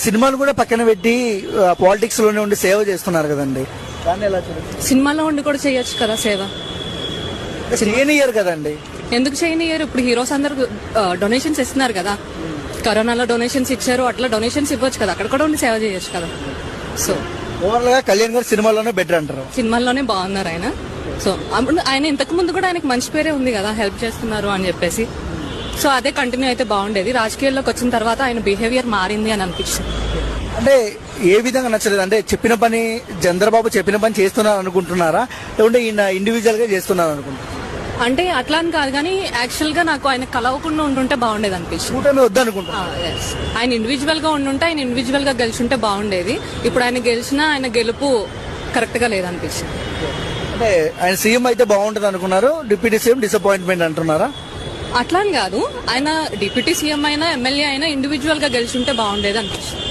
సినిమాను కూడా పక్కన పెట్టి పాలిటిక్స్ లోనే ఉండి సేవ చేస్తున్నారు కదండి, దాన్ని ఎలా చూడండి? సినిమాలో ఉండి కూడా చేయొచ్చు కదా సేవ. చేయనియర్ కదండి. ఎందుకు చేయనియరు? ఇప్పుడు హీరోస్ అందరు డొనేషన్స్ ఇస్తున్నారు కదా, కరోనాలో డొనేషన్స్ ఇచ్చారు, అట్లా డొనేషన్స్ ఇవ్వచ్చు కదా, అక్కడ కూడా ఉండి సేవ చేయొచ్చు కదా. సో ఓవరాల్ గా కళ్యాణ్ గారు సినిమాలోనే బెటర్ అంటారు. సినిమాల్లోనే బాగున్నారు ఆయన. సో ఆయన ఇంతకు ముందు కూడా ఆయనకు మంచి పేరే ఉంది కదా, హెల్ప్ చేస్తున్నారు అని చెప్పేసి. సో అదే కంటిన్యూ అయితే బాగుండేది. రాజకీయాల్లోకి వచ్చిన తర్వాత ఆయన బిహేవియర్ మారింది అని అనిపించింది. అంటే ఏ విధంగా నచ్చలేదు? అంటే చెప్పిన పని, చంద్రబాబు చెప్పిన పని చేస్తున్నారు అనుకుంటున్నారా, లేకుంటే ఈయన ఇండివిజువల్ గా చేస్తున్నారు అనుకుంటున్నారా? అంటే అట్లా అని కాదు, కానీ యాక్చువల్ గా నాకు ఆయన కలవకుండా ఉంటుంటే బాగుండేది అనిపించింది. కూటమి వద్దనుకుంటున్నా. ఆయన ఇండివిజువల్ గా ఉండుంటే, ఆయన ఇండివిజువల్ గా గెలిచుంటే బాగుండేది. ఇప్పుడు ఆయన గెలిచినా ఆయన గెలుపు కరెక్ట్ గా లేదనిపించింది. అంటే ఆయన సీఎం అయితే బాగుంటది అనుకున్నారు, డిప్యూటీ సీఎం డిసప్పాయింట్మెంట్ అంటున్నారా? అట్లా అని కాదు, ఆయన డిప్యూటీ సీఎం అయినా ఎమ్మెల్యే అయినా ఇండివిజువల్ గా గెలిచుంటే బాగుండేది అనిపించింది.